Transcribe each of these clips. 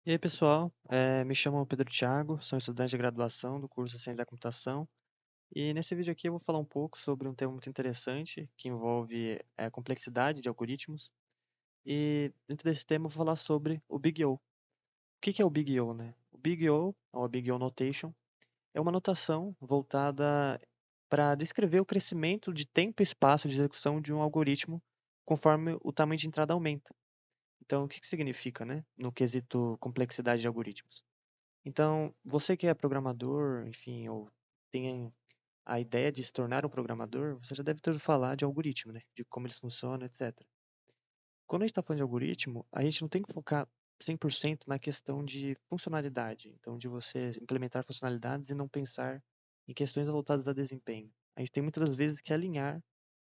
E aí, pessoal, me chamo Pedro Thiago, sou estudante de graduação do curso Ciência da Computação. E nesse vídeo aqui eu vou falar um pouco sobre um tema muito interessante que envolve a complexidade de algoritmos. E dentro desse tema eu vou falar sobre o Big O. O que que é o Big O, né? O Big O, ou a Big O Notation, é uma notação voltada para descrever o crescimento de tempo e espaço de execução de um algoritmo conforme o tamanho de entrada aumenta. Então, o que que significa, né, no quesito complexidade de algoritmos? Então, você que é programador, enfim, ou tem a ideia de se tornar um programador, você já deve ter ouvido falar de algoritmo, né? De como eles funcionam, etc. Quando a gente está falando de algoritmo, a gente não tem que focar 100% na questão de funcionalidade. Então, de você implementar funcionalidades e não pensar em questões voltadas a desempenho. A gente tem muitas vezes que alinhar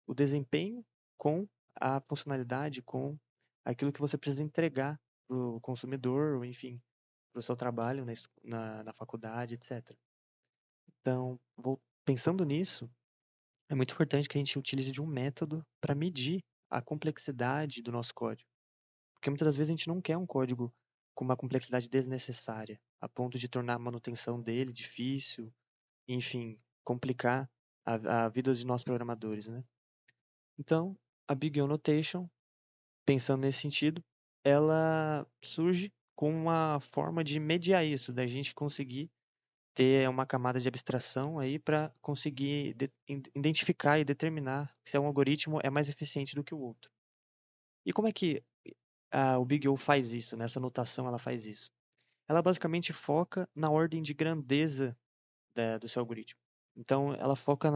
o desempenho com a funcionalidade, com aquilo que você precisa entregar para o consumidor, ou enfim, para o seu trabalho na faculdade, etc. Então, pensando nisso, é muito importante que a gente utilize de um método para medir a complexidade do nosso código. Porque muitas das vezes a gente não quer um código com uma complexidade desnecessária, a ponto de tornar a manutenção dele difícil, enfim, complicar a vida de nós programadores, né? Então, a Big O Notation, pensando nesse sentido, ela surge com uma forma de mediar isso, da gente conseguir ter uma camada de abstração aí para conseguir identificar e determinar se um algoritmo é mais eficiente do que o outro. E como é que o Big O faz isso, né? Essa notação ela faz isso? Ela basicamente foca na ordem de grandeza do seu algoritmo. Então, ela foca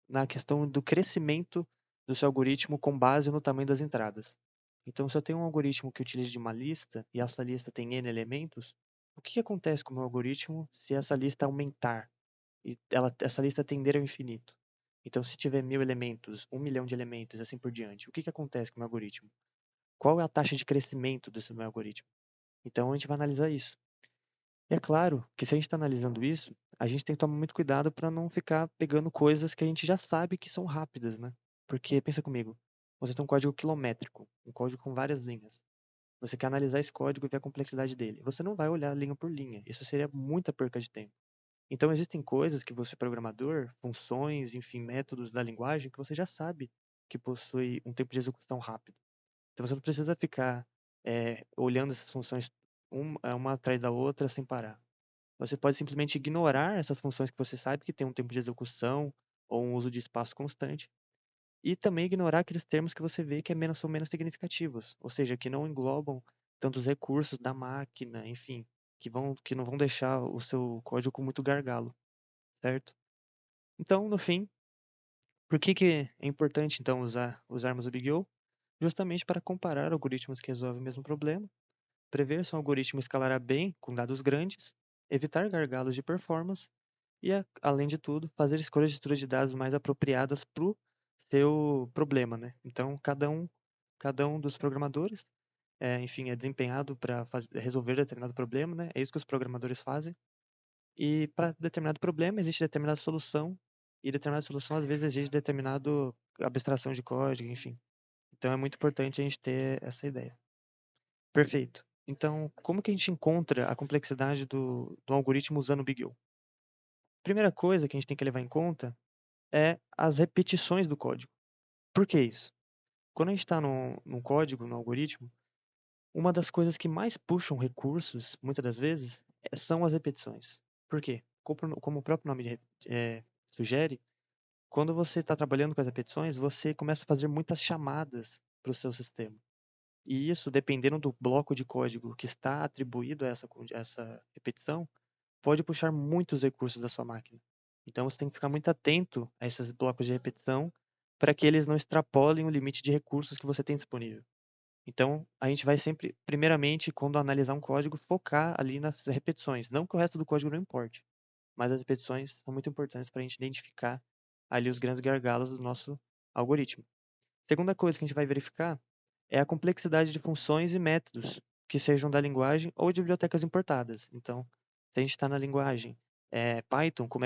na questão do crescimento do seu algoritmo com base no tamanho das entradas. Então, se eu tenho um algoritmo que utiliza de uma lista e essa lista tem n elementos, o que acontece com o meu algoritmo se essa lista aumentar e essa lista tender ao infinito? Então, se tiver 1000 elementos, 1 milhão de elementos, assim por diante, o que acontece com o meu algoritmo? Qual é a taxa de crescimento desse meu algoritmo? Então, a gente vai analisar isso. E é claro que se a gente está analisando isso, a gente tem que tomar muito cuidado para não ficar pegando coisas que a gente já sabe que são rápidas, né? Porque, pensa comigo, você tem um código quilométrico, um código com várias linhas. Você quer analisar esse código e ver a complexidade dele. Você não vai olhar linha por linha. Isso seria muita perca de tempo. Então, existem coisas que você, programador, funções, enfim, métodos da linguagem, que você já sabe que possui um tempo de execução rápido. Então, você não precisa ficar olhando essas funções uma atrás da outra sem parar. Você pode simplesmente ignorar essas funções que você sabe que tem um tempo de execução ou um uso de espaço constante, e também ignorar aqueles termos que você vê que são menos significativos, ou seja, que não englobam tantos recursos da máquina, enfim, que não vão deixar o seu código com muito gargalo, certo? Então, no fim, por que que é importante então usarmos o Big O? Justamente para comparar algoritmos que resolvem o mesmo problema, prever se um algoritmo escalará bem com dados grandes, evitar gargalos de performance e, além de tudo, fazer escolhas de estrutura de dados mais apropriadas para o seu problema, né? Então, cada um dos programadores, enfim, é desempenhado para resolver determinado problema, né? É isso que os programadores fazem. E para determinado problema existe determinada solução, e determinada solução às vezes exige determinado abstração de código, enfim. Então é muito importante a gente ter essa ideia. Perfeito. Então, como que a gente encontra a complexidade do algoritmo usando o Big O? Primeira coisa que a gente tem que levar em conta é as repetições do código. Por que isso? Quando a gente está num código, no algoritmo, uma das coisas que mais puxam recursos, muitas das vezes, são as repetições. Por quê? Como o próprio nome sugere, quando você está trabalhando com as repetições, você começa a fazer muitas chamadas para o seu sistema. E isso, dependendo do bloco de código que está atribuído a essa repetição, pode puxar muitos recursos da sua máquina. Então você tem que ficar muito atento a esses blocos de repetição para que eles não extrapolem o limite de recursos que você tem disponível. Então a gente vai sempre, primeiramente, quando analisar um código, focar ali nas repetições. Não que o resto do código não importe, mas as repetições são muito importantes para a gente identificar ali os grandes gargalos do nosso algoritmo. Segunda coisa que a gente vai verificar é a complexidade de funções e métodos que sejam da linguagem ou de bibliotecas importadas. Então, se a gente está na linguagem Python, como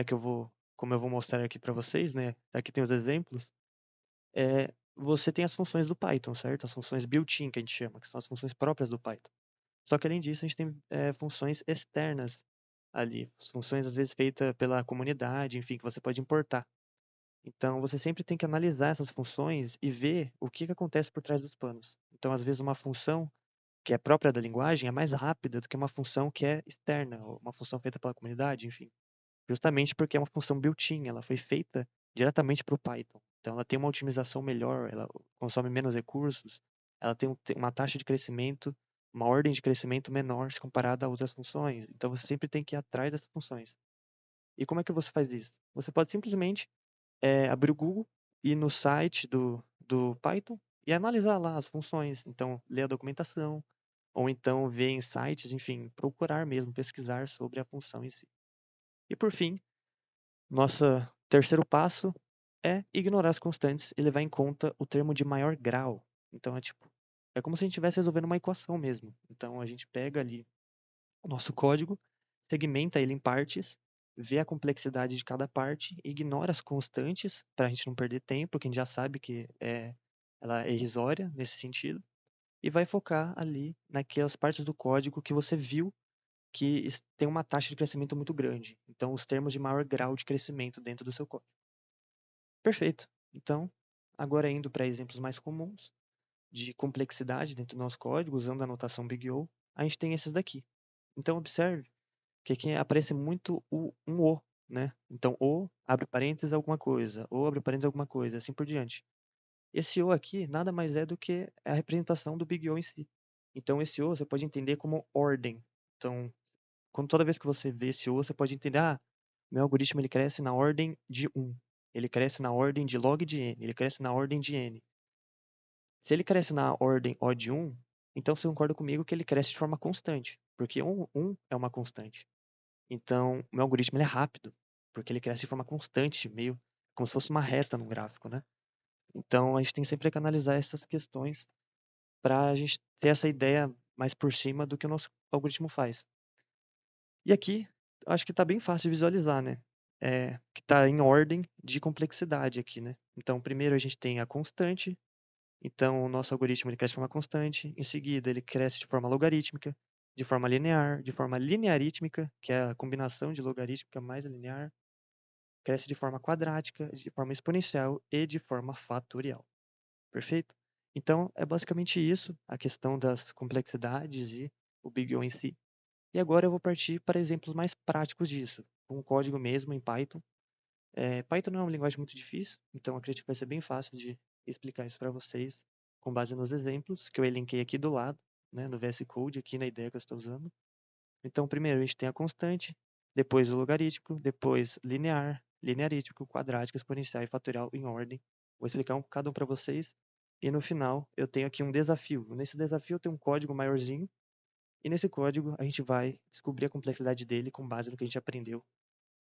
eu vou mostrar aqui para vocês, né? Aqui tem os exemplos. Você tem as funções do Python, certo? As funções built-in que a gente chama, que são as funções próprias do Python. Só que além disso, a gente tem funções externas ali, funções às vezes feitas pela comunidade, enfim, que você pode importar. Então, você sempre tem que analisar essas funções e ver o que que acontece por trás dos panos. Então, às vezes, uma função que é própria da linguagem é mais rápida do que uma função que é externa, ou uma função feita pela comunidade, enfim. Justamente porque é uma função built-in, ela foi feita diretamente para o Python. Então, ela tem uma otimização melhor, ela consome menos recursos, ela tem uma taxa de crescimento, uma ordem de crescimento menor se comparada a outras funções. Então, você sempre tem que ir atrás dessas funções. E como é que você faz isso? Você pode simplesmente abrir o Google, ir no site do Python e analisar lá as funções. Então, ler a documentação, ou então ver em sites, enfim, procurar mesmo, pesquisar sobre a função em si. E por fim, nosso terceiro passo é ignorar as constantes e levar em conta o termo de maior grau. Então, é como se a gente estivesse resolvendo uma equação mesmo. Então, a gente pega ali o nosso código, segmenta ele em partes, vê a complexidade de cada parte, ignora as constantes para a gente não perder tempo, porque a gente já sabe que ela é irrisória nesse sentido, e vai focar ali naquelas partes do código que você viu que tem uma taxa de crescimento muito grande. Então, os termos de maior grau de crescimento dentro do seu código. Perfeito. Então, agora indo para exemplos mais comuns de complexidade dentro do nosso código, usando a notação Big O, a gente tem esses daqui. Então, observe que aqui aparece muito um O, né? Então, O, abre parênteses, alguma coisa, O, abre parênteses, alguma coisa, assim por diante. Esse O aqui nada mais é do que a representação do Big O em si. Então, esse O você pode entender como ordem. Então, toda vez que você vê esse O, você pode entender, meu algoritmo ele cresce na ordem de 1. Ele cresce na ordem de log de n, ele cresce na ordem de n. Se ele cresce na ordem O de 1, então você concorda comigo que ele cresce de forma constante, porque 1 é uma constante. Então, o meu algoritmo ele é rápido, porque ele cresce de forma constante, meio como se fosse uma reta no gráfico, né? Então, a gente tem sempre que analisar essas questões para a gente ter essa ideia mais por cima do que o nosso algoritmo faz. E aqui, acho que está bem fácil de visualizar, né? Que está em ordem de complexidade aqui, né? Então, primeiro a gente tem a constante. Então, o nosso algoritmo ele cresce de forma constante. Em seguida, ele cresce de forma logarítmica, de forma linear, de forma linearítmica, que é a combinação de logarítmica mais linear. Cresce de forma quadrática, de forma exponencial e de forma fatorial. Perfeito? Então, é basicamente isso, a questão das complexidades e o Big O em si. E agora eu vou partir para exemplos mais práticos disso, com o código mesmo em Python. Python não é uma linguagem muito difícil, então acredito que vai ser bem fácil de explicar isso para vocês, com base nos exemplos que eu elenquei aqui do lado, né, no VS Code, aqui na ideia que eu estou usando. Então, primeiro a gente tem a constante, depois o logarítmico, depois linear, linearítico, quadrático, exponencial e fatorial em ordem. Vou explicar cada um para vocês. E no final eu tenho aqui um desafio. Nesse desafio eu tenho um código maiorzinho. E nesse código a gente vai descobrir a complexidade dele com base no que a gente aprendeu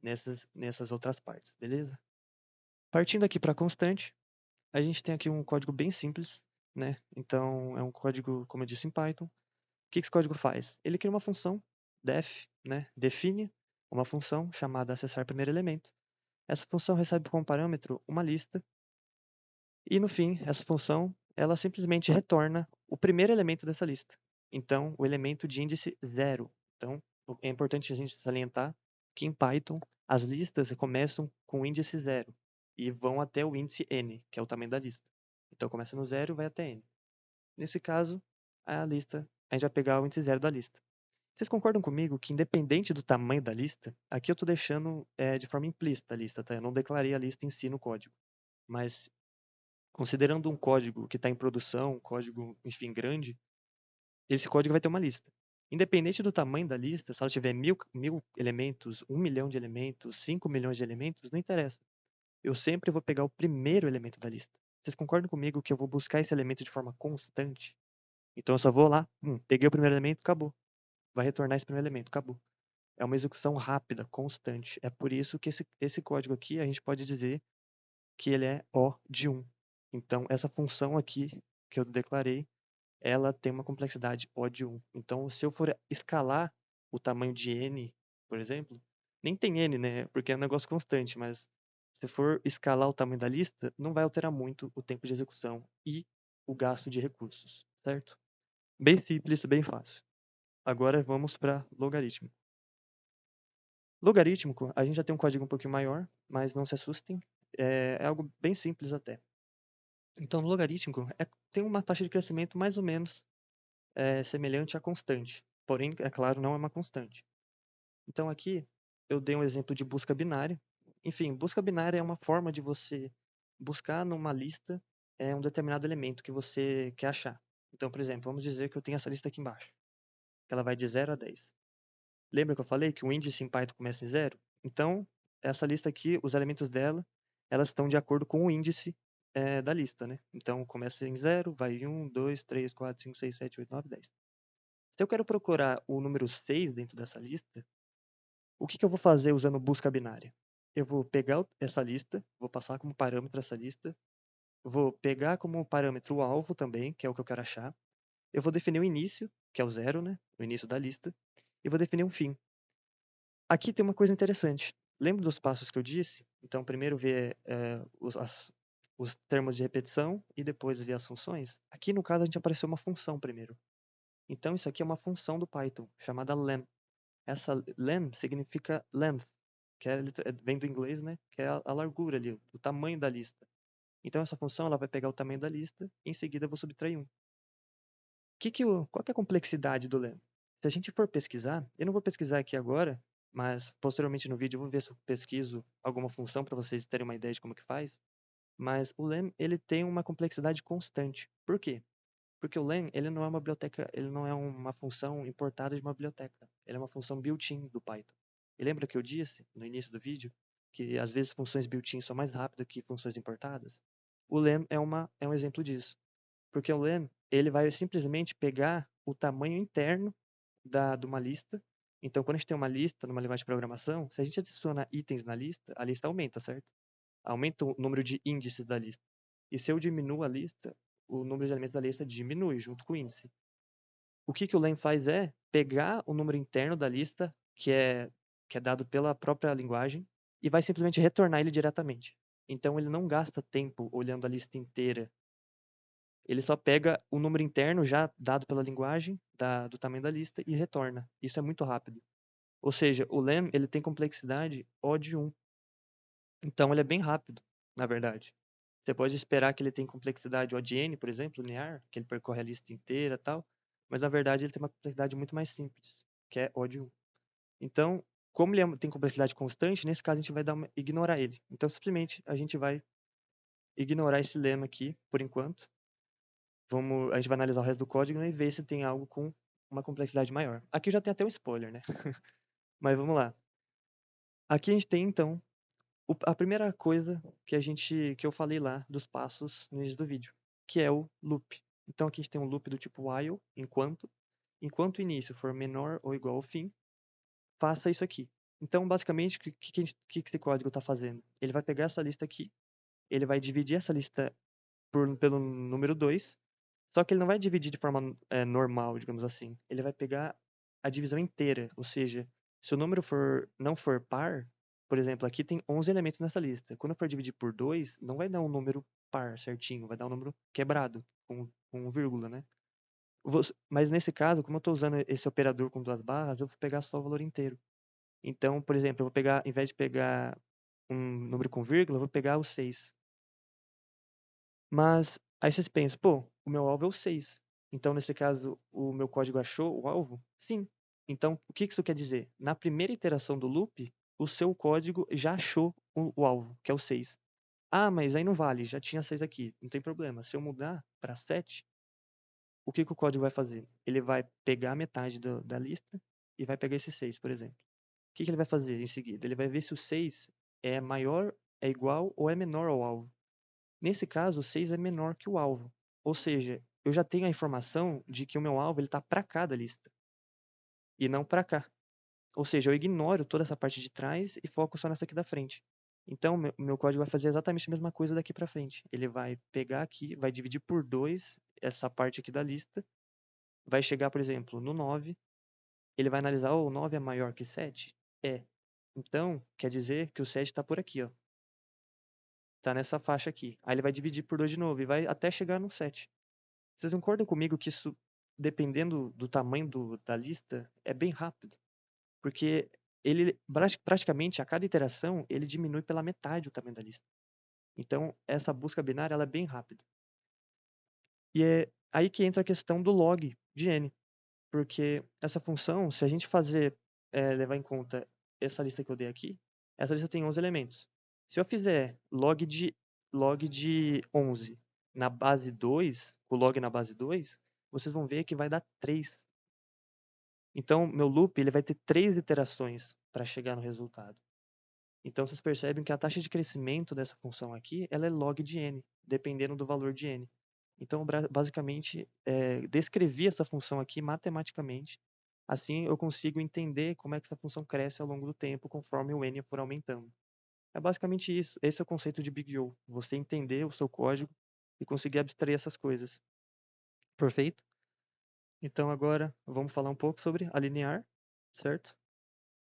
nessas outras partes, beleza? Partindo aqui para a constante, a gente tem aqui um código bem simples, né? Então é um código, como eu disse, em Python. O que esse código faz? Ele cria uma função def, né? Define uma função chamada acessar primeiro elemento. Essa função recebe como parâmetro uma lista e no fim, essa função ela simplesmente retorna o primeiro elemento dessa lista. Então, o elemento de índice 0. Então, é importante a gente salientar que em Python as listas começam com o índice 0 e vão até o índice n, que é o tamanho da lista. Então, começa no 0 e vai até n. Nesse caso, a gente vai pegar o índice 0 da lista. Vocês concordam comigo que, independente do tamanho da lista, aqui eu estou deixando de forma implícita a lista, tá? Eu não declarei a lista em si no código. Mas, considerando um código que está em produção, um código, enfim, grande, esse código vai ter uma lista. Independente do tamanho da lista, se ela tiver mil elementos, 1 milhão de elementos, 5 milhões de elementos, não interessa. Eu sempre vou pegar o primeiro elemento da lista. Vocês concordam comigo que eu vou buscar esse elemento de forma constante? Então eu só vou lá, peguei o primeiro elemento, acabou. Vai retornar esse primeiro elemento, acabou. É uma execução rápida, constante. É por isso que esse código aqui a gente pode dizer que ele é O de 1. Então, essa função aqui que eu declarei, ela tem uma complexidade O de 1. Então, se eu for escalar o tamanho de n, por exemplo, nem tem n, né? Porque é um negócio constante, mas se for escalar o tamanho da lista, não vai alterar muito o tempo de execução e o gasto de recursos, certo? Bem simples, bem fácil. Agora vamos para logaritmo. Logarítmico, a gente já tem um código um pouquinho maior, mas não se assustem, é algo bem simples até. Então, logarítmico tem uma taxa de crescimento mais ou menos semelhante à constante, porém, é claro, não é uma constante. Então, aqui eu dei um exemplo de busca binária. Enfim, busca binária é uma forma de você buscar numa lista um determinado elemento que você quer achar. Então, por exemplo, vamos dizer que eu tenho essa lista aqui embaixo, que ela vai de 0 a 10. Lembra que eu falei que o índice em Python começa em 0? Então, essa lista aqui, os elementos dela, elas estão de acordo com o índice da lista, né? Então, começa em 0, vai em 1, 2, 3, 4, 5, 6, 7, 8, 9, 10. Se eu quero procurar o número 6 dentro dessa lista, o que eu vou fazer usando busca binária? Eu vou pegar essa lista, vou passar como parâmetro essa lista, vou pegar como parâmetro o alvo também, que é o que eu quero achar. Eu vou definir o início, que é o 0, né? O início da lista. E vou definir um fim. Aqui tem uma coisa interessante. Lembra dos passos que eu disse? Então, primeiro ver os termos de repetição e depois ver as funções. Aqui, no caso, a gente apareceu uma função primeiro. Então, isso aqui é uma função do Python, chamada lem. Essa lem significa length, que vem do inglês, né? Que é a largura ali, o tamanho da lista. Então, essa função ela vai pegar o tamanho da lista e, em seguida, eu vou subtrair 1. Qual que é a complexidade do lem? Se a gente for pesquisar, eu não vou pesquisar aqui agora, mas posteriormente no vídeo eu vou ver se eu pesquiso alguma função para vocês terem uma ideia de como que faz. Mas o lem, ele tem uma complexidade constante. Por quê? Porque o lem, ele não é uma biblioteca, ele não é uma função importada de uma biblioteca. Ele é uma função built-in do Python. E lembra que eu disse no início do vídeo que às vezes funções built-in são mais rápidas que funções importadas? O lem é um exemplo disso. Porque o lem, ele vai simplesmente pegar o tamanho interno de uma lista. Então, quando a gente tem uma lista numa linguagem de programação, se a gente adiciona itens na lista, a lista aumenta, certo? Aumenta o número de índices da lista. E se eu diminuo a lista, o número de elementos da lista diminui junto com o índice. O que o lem faz é pegar o número interno da lista, que é dado pela própria linguagem, e vai simplesmente retornar ele diretamente. Então, ele não gasta tempo olhando a lista inteira. Ele só pega o número interno já dado pela linguagem, do tamanho da lista, e retorna. Isso é muito rápido. Ou seja, o lem ele tem complexidade O de 1. Então ele é bem rápido, na verdade. Você pode esperar que ele tenha complexidade O de n, por exemplo, linear, que ele percorre a lista inteira e tal, mas na verdade ele tem uma complexidade muito mais simples, que é O de 1. Então, como ele tem complexidade constante, nesse caso a gente vai ignorar ele. Então, simplesmente a gente vai ignorar esse lema aqui, por enquanto. A gente vai analisar o resto do código, né, e ver se tem algo com uma complexidade maior. Aqui já tem até um spoiler, né? Mas vamos lá. Aqui a gente tem, então, a primeira coisa que eu falei lá dos passos no início do vídeo, que é o loop. Então aqui a gente tem um loop do tipo while, enquanto o início for menor ou igual ao fim, faça isso aqui. Então, basicamente, o que esse código está fazendo? Ele vai pegar essa lista aqui, ele vai dividir essa lista pelo número 2. Só que ele não vai dividir de forma normal, digamos assim. Ele vai pegar a divisão inteira. Ou seja, se o número não for par, por exemplo, aqui tem 11 elementos nessa lista. Quando eu for dividir por 2, não vai dar um número par certinho, vai dar um número quebrado, com vírgula, né? Mas nesse caso, como eu estou usando esse operador com duas barras, eu vou pegar só o valor inteiro. Então, por exemplo, eu vou pegar, em vez de pegar um número com vírgula, eu vou pegar o 6. Mas aí vocês pensam, pô, o meu alvo é o 6. Então, nesse caso, o meu código achou o alvo? Sim. Então, o que isso quer dizer? Na primeira iteração do loop, o seu código já achou o alvo, que é o 6. Ah, mas aí não vale, já tinha 6 aqui. Não tem problema. Se eu mudar para 7, o que o código vai fazer? Ele vai pegar metade da lista e vai pegar esse 6, por exemplo. O que ele vai fazer em seguida? Ele vai ver se o 6 é maior, é igual ou é menor ao alvo. Nesse caso, o 6 é menor que o alvo. Ou seja, eu já tenho a informação de que o meu alvo está para cá da lista e não para cá. Ou seja, eu ignoro toda essa parte de trás e foco só nessa aqui da frente. Então, meu código vai fazer exatamente a mesma coisa daqui para frente. Ele vai pegar aqui, vai dividir por 2 essa parte aqui da lista, vai chegar, por exemplo, no 9, ele vai analisar, o 9 é maior que 7? É. Então, quer dizer que o 7 está por aqui, ó. Tá nessa faixa aqui. Aí ele vai dividir por 2 de novo e vai até chegar no 7. Vocês concordam comigo que isso dependendo do tamanho da lista, é bem rápido. Porque ele, praticamente, a cada iteração, ele diminui pela metade o tamanho da lista. Então, essa busca binária, ela é bem rápida. E é aí que entra a questão do log de n. Porque essa função, se a gente levar em conta essa lista que eu dei aqui, essa lista tem 11 elementos. Se eu fizer log de 11 na base 2, o log na base 2, vocês vão ver que vai dar 3. Então, meu loop ele vai ter 3 iterações para chegar no resultado. Então, vocês percebem que a taxa de crescimento dessa função aqui, ela é log de n, dependendo do valor de n. Então, basicamente, descrevi essa função aqui matematicamente. Assim, eu consigo entender como é que essa função cresce ao longo do tempo, conforme o n for aumentando. É basicamente isso. Esse é o conceito de Big O. Você entender o seu código e conseguir abstrair essas coisas. Perfeito? Então, agora, vamos falar um pouco sobre a linear, certo?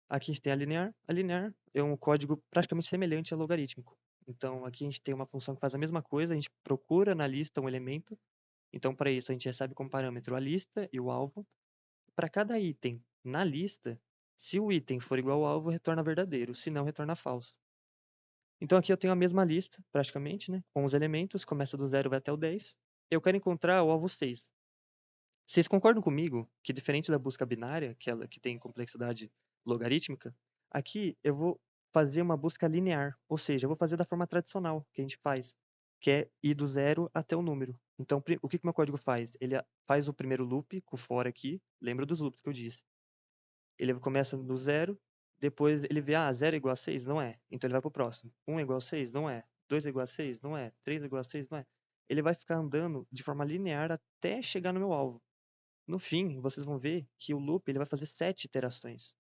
Aqui a gente tem a linear. A linear é um código praticamente semelhante ao logarítmico. Então, aqui a gente tem uma função que faz a mesma coisa, a gente procura na lista um elemento. Então, para isso, a gente recebe como parâmetro a lista e o alvo. Para cada item na lista, se o item for igual ao alvo, retorna verdadeiro, se não, retorna falso. Então, aqui eu tenho a mesma lista, praticamente, né, com os elementos, começa do 0 vai até o 10. Eu quero encontrar o alvo 6. Vocês concordam comigo que, diferente da busca binária, que tem complexidade logarítmica, aqui eu vou fazer uma busca linear, ou seja, eu vou fazer da forma tradicional que a gente faz, que é ir do 0 até o número. Então, o que meu código faz? Ele faz o primeiro loop com o for aqui, lembra dos loops que eu disse. Ele começa do 0, depois ele vê, 0 é igual a 6? Não é. Então ele vai para o próximo. 1 é igual a 6? Não é. 2 é igual a 6? Não é. 3 é igual a 6? Não é. Ele vai ficar andando de forma linear até chegar no meu alvo. No fim, vocês vão ver que o loop ele vai fazer 7 iterações.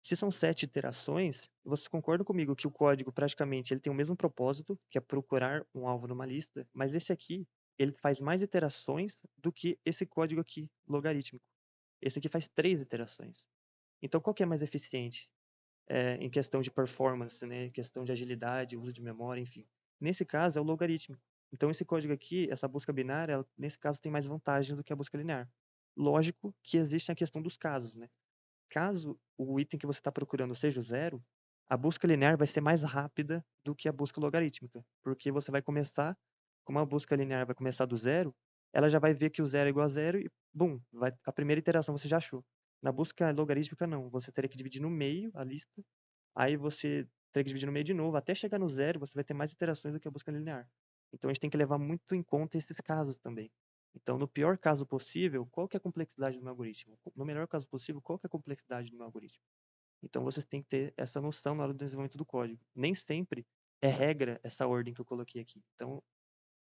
Se são 7 iterações, vocês concordam comigo que o código praticamente ele tem o mesmo propósito, que é procurar um alvo numa lista, mas esse aqui, ele faz mais iterações do que esse código aqui, logarítmico. Esse aqui faz 3 iterações. Então, qual que é mais eficiente? Em questão de performance, né? Em questão de agilidade, uso de memória, enfim. Nesse caso, é o logarítmico. Então, esse código aqui, essa busca binária, nesse caso, tem mais vantagens do que a busca linear. Lógico que existe a questão dos casos, né? Caso o item que você está procurando seja o 0, a busca linear vai ser mais rápida do que a busca logarítmica, porque você vai começar, como a busca linear vai começar do 0, ela já vai ver que o 0 é igual a 0 e, bum, a primeira iteração você já achou. Na busca logarítmica, não. Você teria que dividir no meio a lista, aí você teria que dividir no meio de novo, até chegar no 0, você vai ter mais iterações do que a busca linear. Então, a gente tem que levar muito em conta esses casos também. Então, no pior caso possível, qual que é a complexidade do meu algoritmo? No melhor caso possível, qual que é a complexidade do meu algoritmo? Então, vocês têm que ter essa noção na hora do desenvolvimento do código. Nem sempre é regra essa ordem que eu coloquei aqui. Então,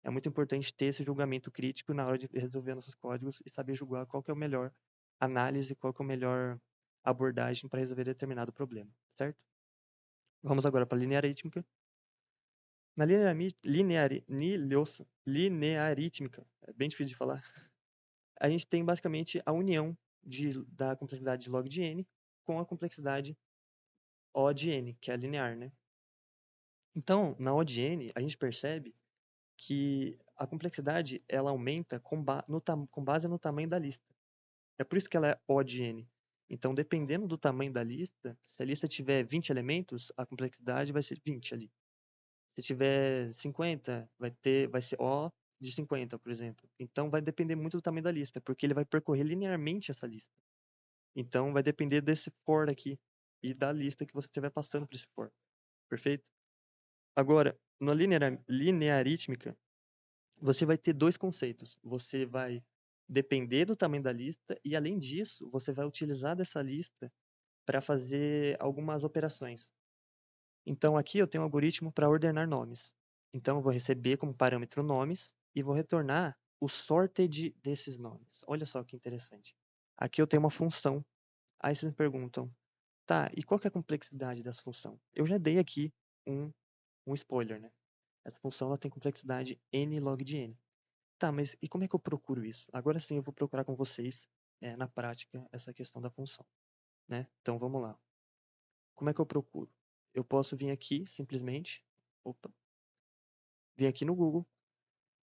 é muito importante ter esse julgamento crítico na hora de resolver nossos códigos e saber julgar qual que é o melhor análise, qual que é a melhor abordagem para resolver determinado problema, certo? Vamos agora para a linearítmica. Na linearítmica, é bem difícil de falar, a gente tem basicamente a união da complexidade de log de n com a complexidade O de n, que é a linear, né? Então, na O de n, a gente percebe que a complexidade ela aumenta com base no tamanho da lista. É por isso que ela é O de n. Então, dependendo do tamanho da lista, se a lista tiver 20 elementos, a complexidade vai ser 20 ali. Se tiver 50, vai ser O de 50, por exemplo. Então, vai depender muito do tamanho da lista, porque ele vai percorrer linearmente essa lista. Então, vai depender desse for aqui e da lista que você estiver passando por esse for. Perfeito? Agora, na linearítmica, você vai ter dois conceitos. Você vai depender do tamanho da lista e, além disso, você vai utilizar dessa lista para fazer algumas operações. Então, aqui eu tenho um algoritmo para ordenar nomes. Então, eu vou receber como parâmetro nomes e vou retornar o sorted desses nomes. Olha só que interessante. Aqui eu tenho uma função. Aí vocês me perguntam, tá, e qual que é a complexidade dessa função? Eu já dei aqui um spoiler, né? Essa função ela tem complexidade n log de n. Tá, mas e como é que eu procuro isso? Agora sim eu vou procurar com vocês, na prática, essa questão da função, né? Então vamos lá. Como é que eu procuro? Eu posso vir aqui, simplesmente, vir aqui no Google,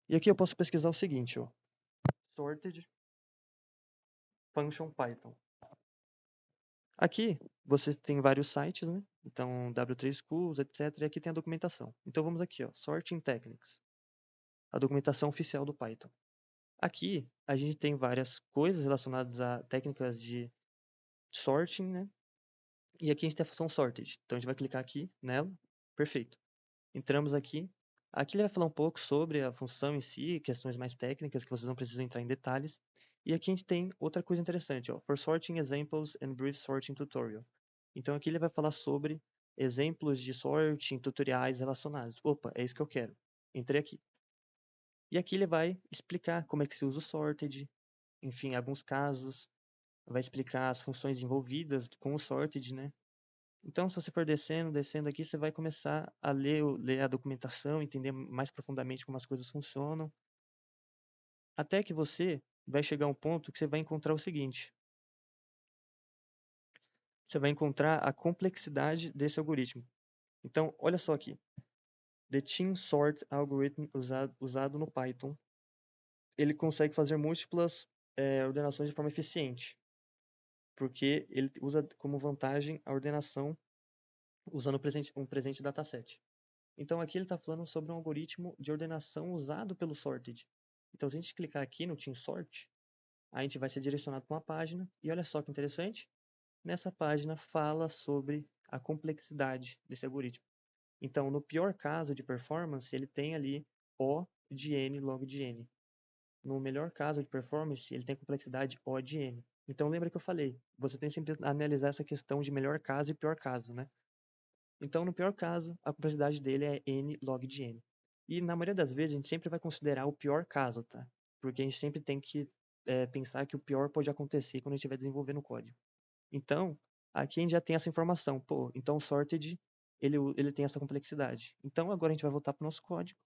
e aqui eu posso pesquisar o seguinte, ó, sorted Function Python. Aqui você tem vários sites, né? Então, W3 Schools, etc. E aqui tem a documentação. Então, vamos aqui, ó, Sorting Techniques, a documentação oficial do Python. Aqui, a gente tem várias coisas relacionadas a técnicas de sorting, né? E aqui a gente tem a função sorted. Então, a gente vai clicar aqui nela. Perfeito. Entramos aqui. Aqui ele vai falar um pouco sobre a função em si, questões mais técnicas que vocês não precisam entrar em detalhes. E aqui a gente tem outra coisa interessante, ó, For Sorting Examples and Brief Sorting Tutorial. Então aqui ele vai falar sobre exemplos de sorting, tutoriais relacionados. Opa, é isso que eu quero. Entrei aqui. E aqui ele vai explicar como é que se usa o sorted, enfim, alguns casos, vai explicar as funções envolvidas com o sorted, né? Então, se você for descendo, descendo aqui, você vai começar a ler a documentação, entender mais profundamente como as coisas funcionam, até que você vai chegar a um ponto que você vai encontrar o seguinte: você vai encontrar a complexidade desse algoritmo. Então, olha só aqui. The Team Sort Algorithm usado no Python, ele consegue fazer múltiplas ordenações de forma eficiente, porque ele usa como vantagem a ordenação usando um presente dataset. Então aqui ele está falando sobre um algoritmo de ordenação usado pelo sorted. Então se a gente clicar aqui no Team Sort, a gente vai ser direcionado para uma página e olha só que interessante, nessa página fala sobre a complexidade desse algoritmo. Então no pior caso de performance, ele tem ali O de n log de n. No melhor caso de performance, ele tem complexidade O de n. Então lembra que eu falei, você tem sempre que analisar essa questão de melhor caso e pior caso, né? Então, no pior caso, a complexidade dele é n log de n. E na maioria das vezes, a gente sempre vai considerar o pior caso, tá? Porque a gente sempre tem que pensar que o pior pode acontecer quando a gente estiver desenvolvendo o código. Então, aqui a gente já tem essa informação. Pô, então o sorted, ele tem essa complexidade. Então, agora a gente vai voltar para o nosso código.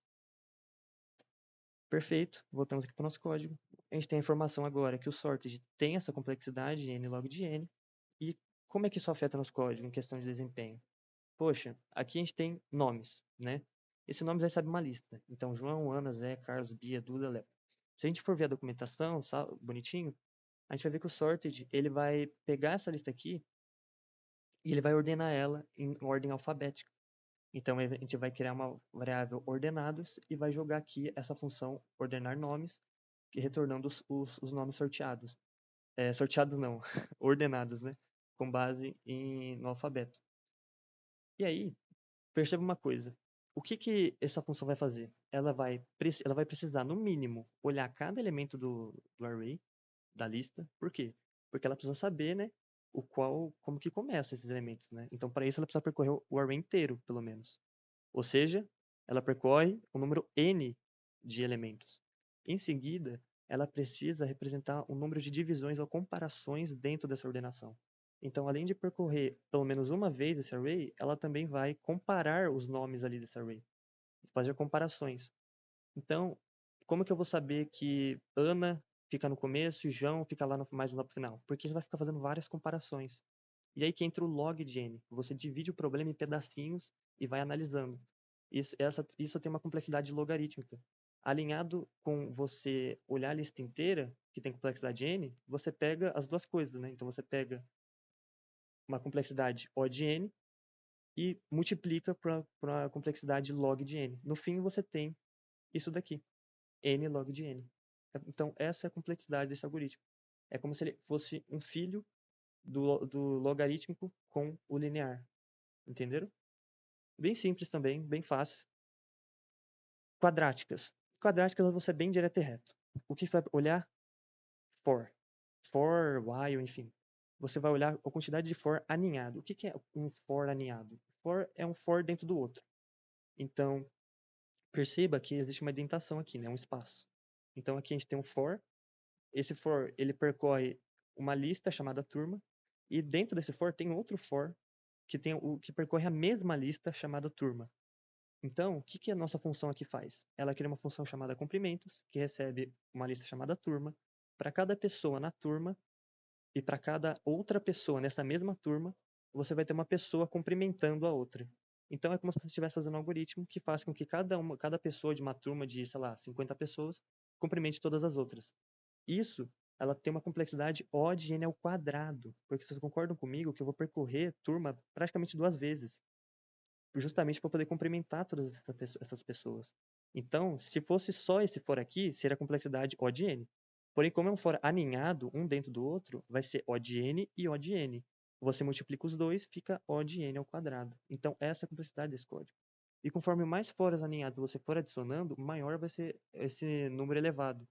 Perfeito, voltamos aqui para o nosso código. A gente tem a informação agora que o sorted tem essa complexidade, n log de n. E como é que isso afeta nosso código em questão de desempenho? Poxa, aqui a gente tem nomes, né? Esse nome recebe uma lista. Então, João, Ana, Zé, Carlos, Bia, Duda, Léo. Se a gente for ver a documentação, bonitinho, a gente vai ver que o sorted, ele vai pegar essa lista aqui e ele vai ordenar ela em ordem alfabética. Então, a gente vai criar uma variável ordenados e vai jogar aqui essa função ordenar nomes, retornando os nomes sorteados. Sorteados não, ordenados, né? Com base no alfabeto. E aí, perceba uma coisa. O que que essa função vai fazer? Ela vai precisar, no mínimo, olhar cada elemento do array, da lista. Por quê? Porque ela precisa saber, né, como que começa esses elementos, né? Então, para isso, ela precisa percorrer o array inteiro, pelo menos. Ou seja, ela percorre o número n de elementos. Em seguida, ela precisa representar um número de divisões ou comparações dentro dessa ordenação. Então, além de percorrer pelo menos uma vez esse array, ela também vai comparar os nomes ali desse array, fazer comparações. Então, como que eu vou saber que Ana fica no começo e João fica mais lá no final? Porque ele vai ficar fazendo várias comparações. E aí que entra o log de n. Você divide o problema em pedacinhos e vai analisando. Isso tem uma complexidade logarítmica. Alinhado com você olhar a lista inteira, que tem complexidade n, você pega as duas coisas, né? Então você pega uma complexidade O de n e multiplica para a complexidade log de n. No fim, você tem isso daqui, n log de n. Então, essa é a complexidade desse algoritmo. É como se ele fosse um filho do logarítmico com o linear. Entenderam? Bem simples também, bem fácil. Quadráticas. Quadráticas eu vou ser bem direto e reto. O que você vai olhar? For. For, while, enfim. Você vai olhar a quantidade de for aninhado. O que é um for aninhado? For é um for dentro do outro. Então, perceba que existe uma indentação aqui, né? Um espaço. Então, aqui a gente tem um for. Esse for, ele percorre uma lista chamada turma. E dentro desse for tem outro for que percorre a mesma lista chamada turma. Então, o que que a nossa função aqui faz? Ela cria uma função chamada comprimentos, que recebe uma lista chamada turma. Para cada pessoa na turma e para cada outra pessoa nessa mesma turma, você vai ter uma pessoa cumprimentando a outra. Então, é como se você estivesse fazendo um algoritmo que faz com que cada pessoa de uma turma de, sei lá, 50 pessoas, cumprimente todas as outras. Isso ela tem uma complexidade O de n ao quadrado. Porque vocês concordam comigo que eu vou percorrer turma praticamente 2 vezes, justamente para poder cumprimentar todas essas pessoas. Então, se fosse só esse for aqui, seria a complexidade O de n. Porém, como é um for aninhado, um dentro do outro, vai ser O de n e O de n. Você multiplica os dois, fica O de n ao quadrado. Então, essa é a complexidade desse código. E conforme mais foras aninhados você for adicionando, maior vai ser esse número elevado.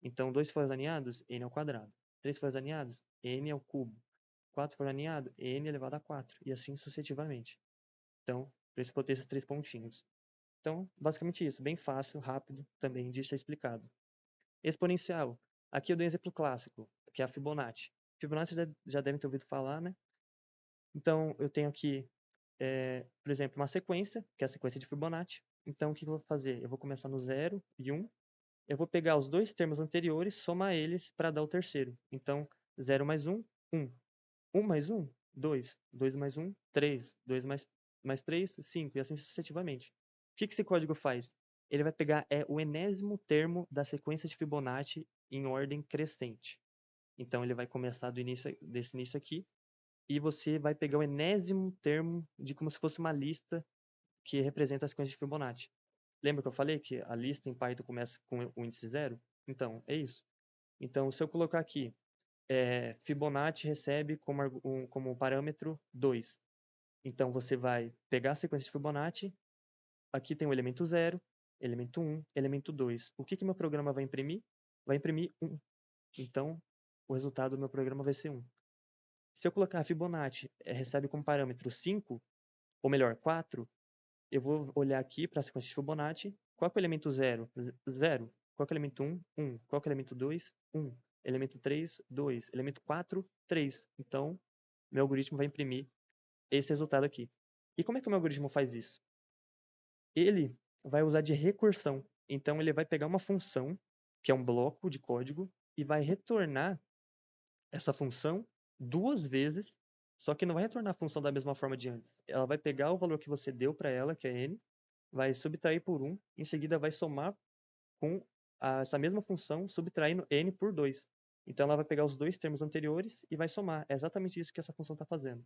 Então, 2 foras aninhados, n ao quadrado. 3 foras aninhados, n ao cubo. 4 foras aninhado, n elevado a 4. E assim sucessivamente. Então, para esse ter esses 3 pontinhos. Então, basicamente isso. Bem fácil, rápido também de ser explicado. Exponencial. Aqui eu dei um exemplo clássico, que é a Fibonacci. Fibonacci já devem ter ouvido falar, né? Então, eu tenho aqui, por exemplo, uma sequência, que é a sequência de Fibonacci. Então, o que eu vou fazer? Eu vou começar no 0 e 1. Eu vou pegar os dois termos anteriores, somar eles para dar o terceiro. Então, 0 mais 1, 1. 1 mais 1, 2. 2 mais 1, 3. 2 mais 3, 5. E assim sucessivamente. O que esse código faz? Ele vai pegar o enésimo termo da sequência de Fibonacci em ordem crescente. Então, ele vai começar desse início aqui. E você vai pegar o enésimo termo de como se fosse uma lista que representa a sequência de Fibonacci. Lembra que eu falei que a lista em Python começa com o índice 0? Então, é isso. Então, se eu colocar aqui, Fibonacci recebe como parâmetro 2. Então, você vai pegar a sequência de Fibonacci, aqui tem o elemento 0, elemento 1, elemento 2. O que meu programa vai imprimir? Vai imprimir 1. Então, o resultado do meu programa vai ser 1. Se eu colocar Fibonacci recebe como parâmetro 5, ou melhor, 4, eu vou olhar aqui para a sequência de Fibonacci. Qual que é o elemento 0? 0. Qual que é o elemento 1? 1. Qual que é o elemento 2? 1. Elemento 3? 2. Elemento 4? 3. Então, meu algoritmo vai imprimir esse resultado aqui. E como é que o meu algoritmo faz isso? Ele vai usar de recursão. Então, ele vai pegar uma função, que é um bloco de código, e vai retornar essa função 2 vezes, só que não vai retornar a função da mesma forma de antes. Ela vai pegar o valor que você deu para ela, que é n, vai subtrair por 1, em seguida vai somar com essa mesma função, subtraindo n por 2. Então ela vai pegar os dois termos anteriores e vai somar. É exatamente isso que essa função está fazendo.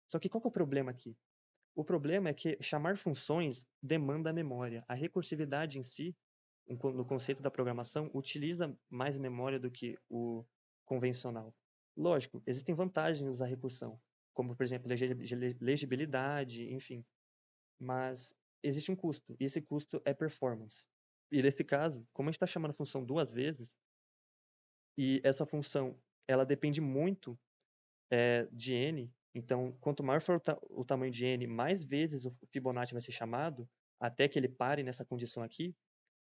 Só que qual que é o problema aqui? O problema é que chamar funções demanda memória. A recursividade em si, no conceito da programação, utiliza mais memória do que o convencional. Lógico, existem vantagens em usar recursão, como, por exemplo, legibilidade, enfim. Mas existe um custo, e esse custo é performance. E nesse caso, como a gente está chamando a função 2 vezes, e essa função ela depende muito de n, então quanto maior for o tamanho de n, mais vezes o Fibonacci vai ser chamado, até que ele pare nessa condição aqui.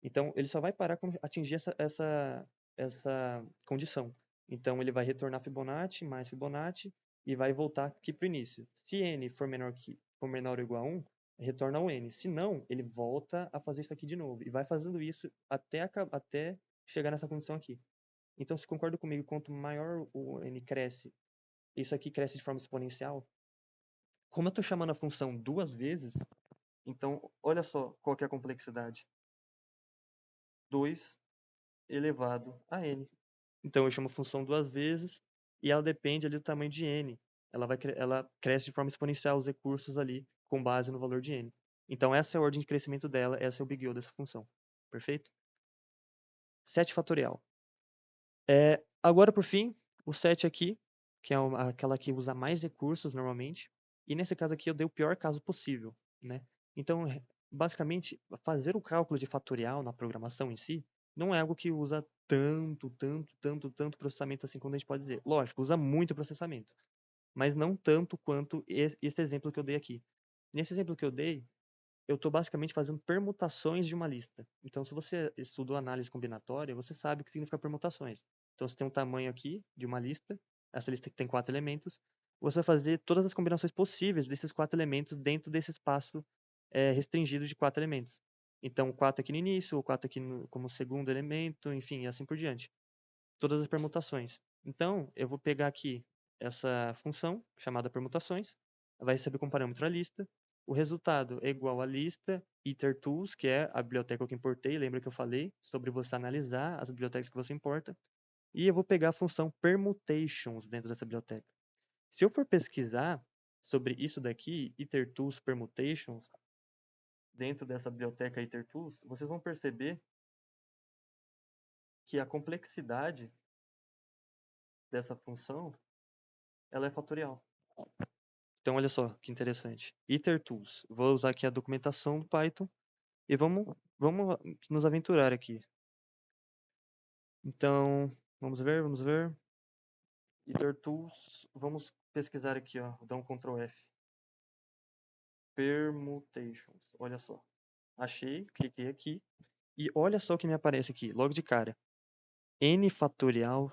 Então ele só vai parar quando atingir essa condição. Então ele vai retornar Fibonacci mais Fibonacci e vai voltar aqui para o início. Se n for menor ou igual a 1, retorna o n. Se não, ele volta a fazer isso aqui de novo. E vai fazendo isso até chegar nessa condição aqui. Então, se concorda comigo, quanto maior o n cresce, isso aqui cresce de forma exponencial. Como eu estou chamando a função 2 vezes, então olha só qual que é a complexidade. 2 elevado a n. Então eu chamo a função 2 vezes e ela depende ali do tamanho de n. Ela cresce de forma exponencial os recursos ali com base no valor de n. Então essa é a ordem de crescimento dela, essa é o big O dessa função. Perfeito? 7 fatorial. Agora, por fim, o 7 aqui, que é aquela que usa mais recursos normalmente. E nesse caso aqui eu dei o pior caso possível, né? Então, basicamente, fazer o cálculo de fatorial na programação em si não é algo que usa tanto processamento assim como a gente pode dizer. Lógico, usa muito processamento, mas não tanto quanto esse exemplo que eu dei aqui. Nesse exemplo que eu dei, eu estou basicamente fazendo permutações de uma lista. Então, se você estudou análise combinatória, você sabe o que significa permutações. Então, você tem um tamanho aqui de uma lista, essa lista que tem 4 elementos, você vai fazer todas as combinações possíveis desses 4 elementos dentro desse espaço restringido de 4 elementos. Então, 4 aqui no início, ou 4 aqui como segundo elemento, enfim, e assim por diante. Todas as permutações. Então, eu vou pegar aqui essa função, chamada permutações, vai receber como parâmetro a lista, o resultado é igual à lista itertools, que é a biblioteca que eu importei, lembra que eu falei sobre você analisar as bibliotecas que você importa, E eu vou pegar a função permutations dentro dessa biblioteca. Se eu for pesquisar sobre isso daqui, itertools permutations, dentro dessa biblioteca itertools, vocês vão perceber que a complexidade dessa função ela é fatorial. Então, olha só que interessante. itertools. Vou usar aqui a documentação do Python e vamos nos aventurar aqui. Então, vamos ver. itertools, vamos pesquisar aqui, ó. Vou dar um Ctrl F. Permutations. Olha só. Achei, cliquei aqui. E olha só o que me aparece aqui, logo de cara. N fatorial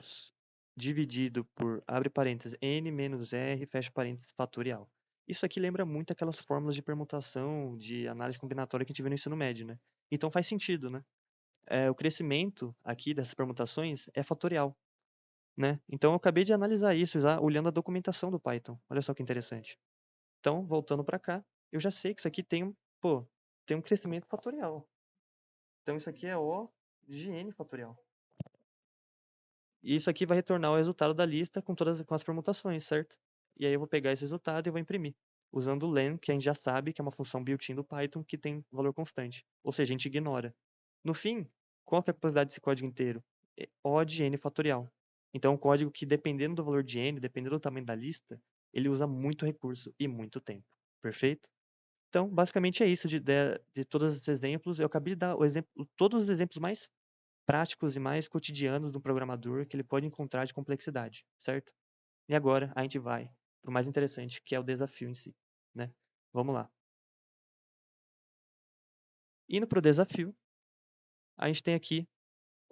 dividido por, abre parênteses, N menos R, fecha parênteses, fatorial. Isso aqui lembra muito aquelas fórmulas de permutação, de análise combinatória que a gente vê no ensino médio, né? Então faz sentido, né? O crescimento aqui dessas permutações é fatorial, né? Então eu acabei de analisar isso já olhando a documentação do Python. Olha só que interessante. Então, voltando para cá, eu já sei que isso aqui tem um crescimento fatorial. Então isso aqui é O de N fatorial. E isso aqui vai retornar o resultado da lista com as permutações, certo? E aí eu vou pegar esse resultado e vou imprimir, usando o len, que a gente já sabe que é uma função built-in do Python que tem valor constante. Ou seja, a gente ignora. No fim, qual que é a possibilidade desse código inteiro? É O de N fatorial. Então, é um código que, dependendo do valor de N, dependendo do tamanho da lista, ele usa muito recurso e muito tempo. Perfeito? Então, basicamente é isso de todos esses exemplos. Eu acabei de dar todos os exemplos mais práticos e mais cotidianos do programador que ele pode encontrar de complexidade, certo? E agora a gente vai para o mais interessante, que é o desafio em si, né? Vamos lá. Indo para o desafio, a gente tem aqui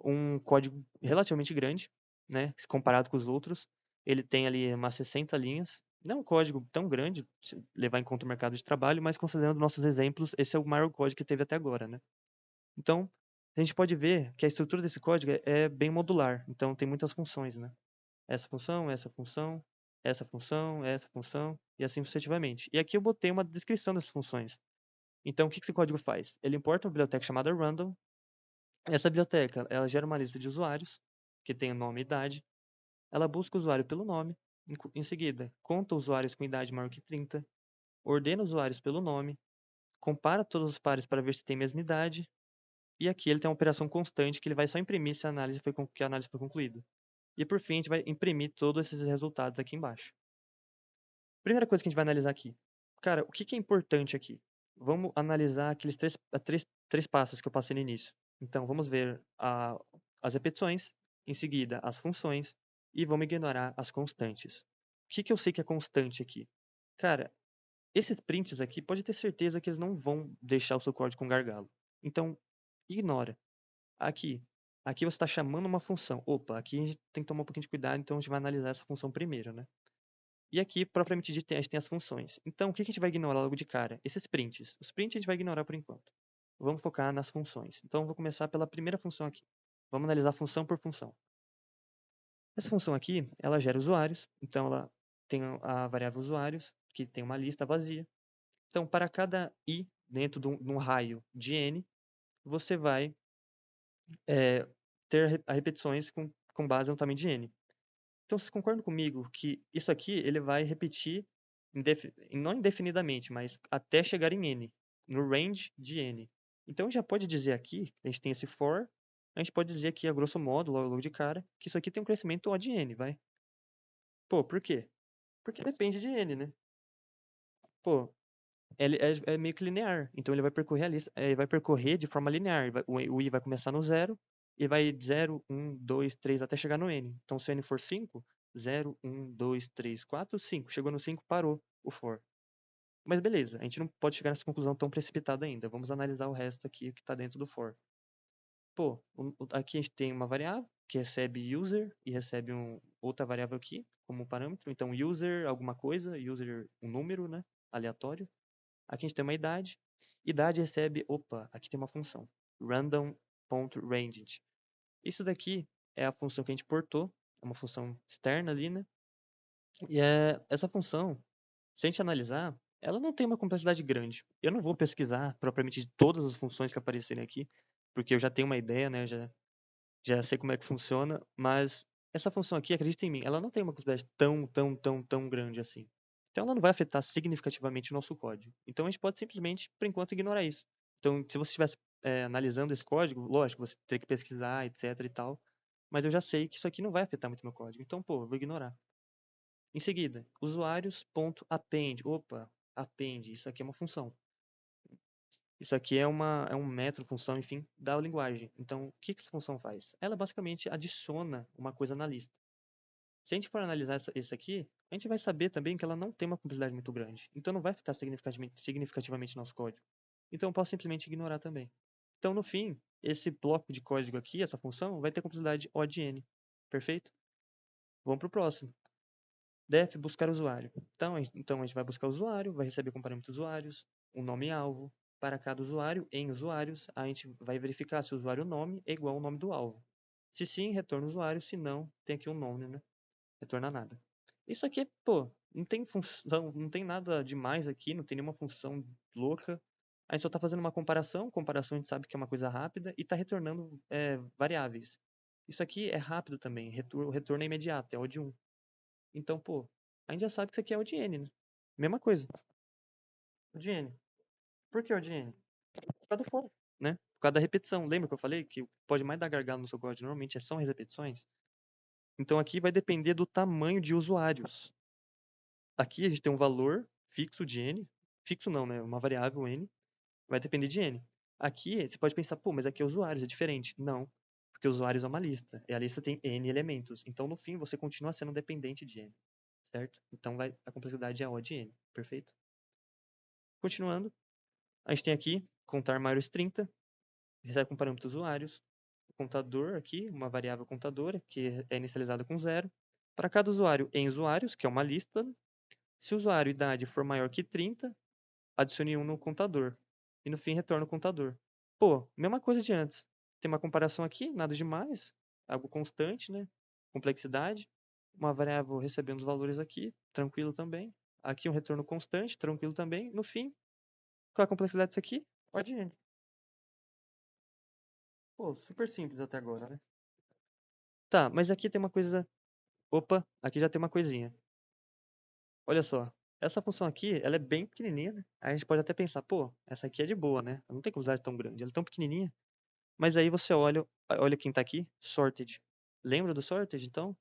um código relativamente grande, né? Se comparado com os outros, ele tem ali umas 60 linhas. Não é um código tão grande, se levar em conta o mercado de trabalho, mas considerando nossos exemplos, esse é o maior código que teve até agora, né? Então, a gente pode ver que a estrutura desse código é bem modular, então tem muitas funções, né? Essa função, essa função, essa função, essa função, e assim sucessivamente. E aqui eu botei uma descrição dessas funções. Então, o que esse código faz? Ele importa uma biblioteca chamada random. Essa biblioteca, ela gera uma lista de usuários, que tem o nome e idade. Ela busca o usuário pelo nome. Em seguida, conta usuários com idade maior que 30. Ordena usuários pelo nome. Compara todos os pares para ver se tem a mesma idade. E aqui ele tem uma operação constante que ele vai só imprimir se que a análise foi concluída. E por fim, a gente vai imprimir todos esses resultados aqui embaixo. Primeira coisa que a gente vai analisar aqui. Cara, o que que é importante aqui? Vamos analisar aqueles três passos que eu passei no início. Então, vamos ver as repetições, em seguida as funções, e vamos ignorar as constantes. O que que eu sei que é constante aqui? Cara, esses prints aqui, pode ter certeza que eles não vão deixar o seu código com gargalo. Então, ignora. Aqui, aqui você está chamando uma função. Opa, aqui a gente tem que tomar um pouquinho de cuidado, então a gente vai analisar essa função primeiro, né? E aqui, propriamente dito, a gente tem as funções. Então, o que a gente vai ignorar logo de cara? Esses prints. Os prints a gente vai ignorar por enquanto. Vamos focar nas funções. Então, eu vou começar pela primeira função aqui. Vamos analisar função por função. Essa função aqui, ela gera usuários. Então, ela tem a variável usuários, que tem uma lista vazia. Então, para cada i dentro de um raio de n, você vai ter repetições com base no tamanho de n. Então, vocês concordam comigo que isso aqui ele vai repetir não indefinidamente, mas até chegar em n, no range de n. Então, já pode dizer aqui, a gente tem esse for, a gente pode dizer aqui, a grosso modo, logo de cara, que isso aqui tem um crescimento O de n, vai? Pô, por quê? Porque depende de n, né? Pô, ele é meio que linear, então ele vai percorrer a lista, vai percorrer de forma linear. O i vai começar no zero e vai 0, 1, 2, 3 até chegar no n. Então, se o n for 5, 0, 1, 2, 3, 4, 5. Chegou no 5, parou o for. Mas beleza, a gente não pode chegar nessa conclusão tão precipitada ainda. Vamos analisar o resto aqui que está dentro do for. Pô, aqui a gente tem uma variável que recebe user e recebe outra variável aqui como parâmetro. Então, user alguma coisa, user um número, né? Aleatório. Aqui a gente tem uma idade. Idade recebe, opa, aqui tem uma função. Random.ranged. Isso daqui é a função que a gente portou. É uma função externa ali, né? E essa função, se a gente analisar, ela não tem uma complexidade grande. Eu não vou pesquisar propriamente de todas as funções que aparecerem aqui, porque eu já tenho uma ideia, né? Já sei como é que funciona, mas essa função aqui, acredita em mim, ela não tem uma complexidade tão grande assim. Então ela não vai afetar significativamente o nosso código. Então a gente pode simplesmente, por enquanto, ignorar isso. Então, se você estivesse analisando esse código, lógico, você teria que pesquisar, etc e tal. Mas eu já sei que isso aqui não vai afetar muito meu código. Então, pô, eu vou ignorar. Em seguida, usuários.append. Opa, append, isso aqui é uma função. Isso aqui é um método, função, enfim, da linguagem. Então, o que essa função faz? Ela basicamente adiciona uma coisa na lista. Se a gente for analisar isso aqui, a gente vai saber também que ela não tem uma complexidade muito grande. Então, não vai afetar significativamente nosso código. Então, eu posso simplesmente ignorar também. Então, no fim, esse bloco de código aqui, essa função, vai ter complexidade O de N. Perfeito? Vamos para o próximo. Def buscar usuário. Então a gente vai buscar o usuário, vai receber como parâmetro usuários, um nome-alvo. Para cada usuário, em usuários, a gente vai verificar se o usuário nome é igual ao nome do alvo. Se sim, retorna o usuário, se não, tem aqui um nome, né? Retorna nada. Isso aqui, pô, não tem função, não tem nada demais aqui, não tem nenhuma função louca. A gente só está fazendo uma comparação, comparação a gente sabe que é uma coisa rápida, e está retornando variáveis. Isso aqui é rápido também, o retorno é imediato, é O de 1. Então, pô, a gente já sabe que isso aqui é o de N, né? Mesma coisa. O de N. Por que o de N? Por causa do for, né? Por causa da repetição. Lembra que eu falei que pode mais dar gargalo no seu código? Normalmente são as repetições. Então aqui vai depender do tamanho de usuários. Aqui a gente tem um valor fixo de N. Fixo não, né? Uma variável N. Vai depender de N. Aqui você pode pensar, pô, mas aqui é usuários, é diferente. Não. Porque usuários é uma lista. E a lista tem N elementos. Então, no fim, você continua sendo dependente de N. Certo? Então a complexidade é O de N. Perfeito? Continuando, a gente tem aqui contar maiores 30, recebe com parâmetros usuários, o contador aqui, uma variável contadora, que é inicializada com 0. Para cada usuário em usuários, que é uma lista, se o usuário idade for maior que 30, adicione 1 no contador. E no fim retorna o contador. Pô, mesma coisa de antes. Tem uma comparação aqui, nada demais, algo constante, né? Complexidade. Uma variável recebendo os valores aqui, tranquilo também. Aqui um retorno constante, tranquilo também. No fim, qual é a complexidade disso aqui? Pode ir. Pô, super simples até agora, né? Tá, mas aqui tem uma coisa. Opa, aqui já tem uma coisinha. Olha só. Essa função aqui, ela é bem pequenininha, né? Aí a gente pode até pensar, pô, essa aqui é de boa, né? Ela não tem complexidade tão grande, ela é tão pequenininha. Mas aí você olha quem tá aqui, sorted. Lembra do sorted, então?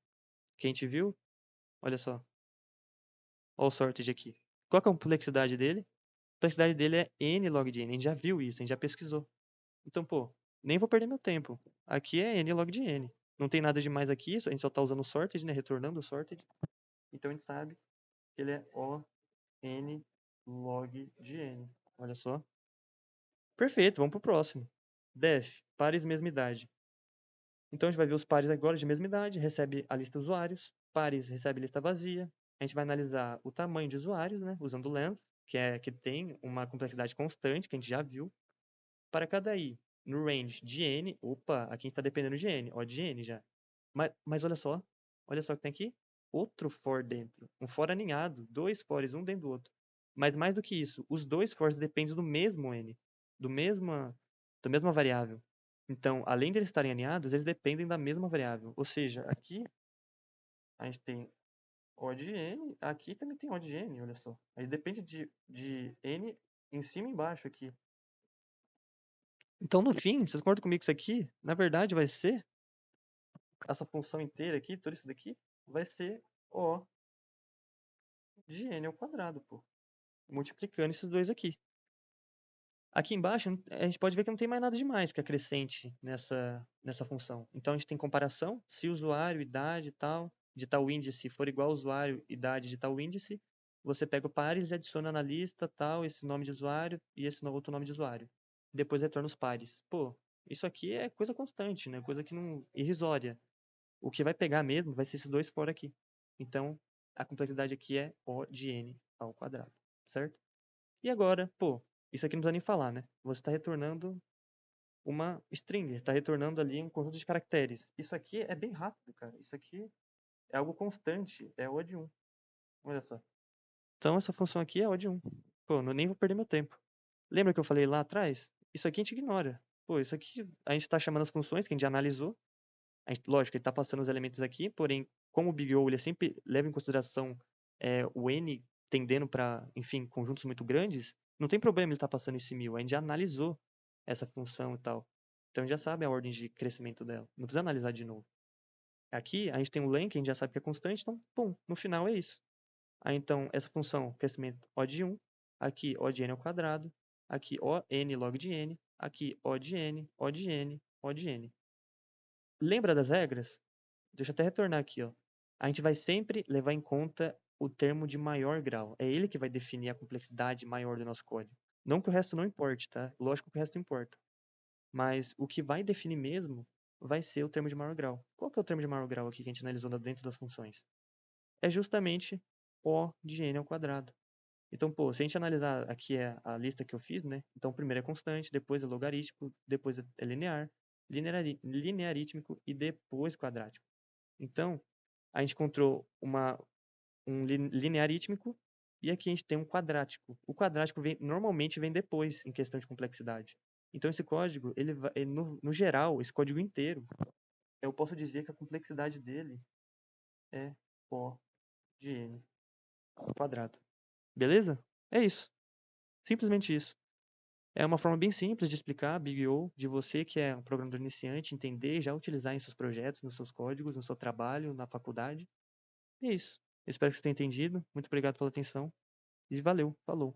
Que a gente viu? Olha só. Olha o sorted aqui. Qual que é a complexidade dele? A complexidade dele é n log de n. A gente já viu isso, a gente já pesquisou. Então, pô, nem vou perder meu tempo. Aqui é n log de n. Não tem nada demais aqui, a gente só tá usando o sorted, né? Retornando o sorted. Então a gente sabe que ele é O n log de n. Olha só. Perfeito, vamos pro próximo. Def, pares mesma idade. Então a gente vai ver os pares agora de mesma idade, recebe a lista de usuários, pares recebe lista vazia. A gente vai analisar o tamanho de usuários, né, usando o length, que tem uma complexidade constante, que a gente já viu. Para cada i, no range de n, opa, aqui a gente está dependendo de n, ó, de n já. Mas olha só o que tem aqui, outro for dentro, um for aninhado, dois fores, um dentro do outro. Mas mais do que isso, os dois fors dependem do mesmo n, do mesma, da mesma variável. Então, além de eles estarem alinhados, eles dependem da mesma variável. Ou seja, aqui a gente tem O de n, aqui também tem O de n, olha só. Aí depende de n em cima e embaixo aqui. Então, no fim, vocês concordam comigo que isso aqui, na verdade, vai ser essa função inteira aqui, tudo isso daqui, vai ser O de n ao quadrado, pô. Multiplicando esses dois aqui. Aqui embaixo, a gente pode ver que não tem mais nada demais que acrescente nessa função. Então, a gente tem comparação, se o usuário, idade e tal, de tal índice for igual ao usuário, idade de tal índice, você pega o pares e adiciona na lista tal, esse nome de usuário e esse outro nome de usuário. Depois retorna os pares. Pô, isso aqui é coisa constante, né? Coisa que não irrisória. O que vai pegar mesmo vai ser esses dois fora aqui. Então, a complexidade aqui é O de n ao quadrado, certo? E agora, pô, isso aqui não precisa nem falar, né? Você está retornando uma string, está retornando ali um conjunto de caracteres. Isso aqui é bem rápido, cara. Isso aqui é algo constante, é O de 1. Olha só. Então, essa função aqui é O de 1. Pô, nem vou perder meu tempo. Lembra que eu falei lá atrás? Isso aqui a gente ignora. Pô, isso aqui a gente está chamando as funções que a gente já analisou. Lógico, ele está passando os elementos aqui, porém, como o Big O ele sempre leva em consideração o N tendendo para, enfim, conjuntos muito grandes, não tem problema ele estar passando esse 1000. A gente já analisou essa função e tal. Então, a gente já sabe a ordem de crescimento dela. Não precisa analisar de novo. Aqui, a gente tem um len, que a gente já sabe que é constante, então, pum, no final é isso. Aí, então, essa função, crescimento O de 1, aqui O de n ao quadrado, aqui O n log de n, aqui O de n, O de n, O de n. Lembra das regras? Deixa eu até retornar aqui, ó. A gente vai sempre levar em conta o termo de maior grau. É ele que vai definir a complexidade maior do nosso código. Não que o resto não importe, tá? Lógico que o resto importa. Mas o que vai definir mesmo vai ser o termo de maior grau. Qual que é o termo de maior grau aqui que a gente analisou dentro das funções? É justamente O de n ao quadrado. Então, pô, se a gente analisar aqui a lista que eu fiz, né? Então, primeiro é constante, depois é logarítmico, depois é linear, linearítico e depois quadrático. Então, a gente encontrou um linearítico e aqui a gente tem um quadrático. O quadrático normalmente vem depois, em questão de complexidade. Então, esse código, no geral, esse código inteiro, eu posso dizer que a complexidade dele é O de n ao quadrado. Beleza? É isso. Simplesmente isso. É uma forma bem simples de explicar Big O, de você que é um programador iniciante, entender e já utilizar em seus projetos, nos seus códigos, no seu trabalho, na faculdade. É isso. Espero que você tenha entendido. Muito obrigado pela atenção e valeu. Falou.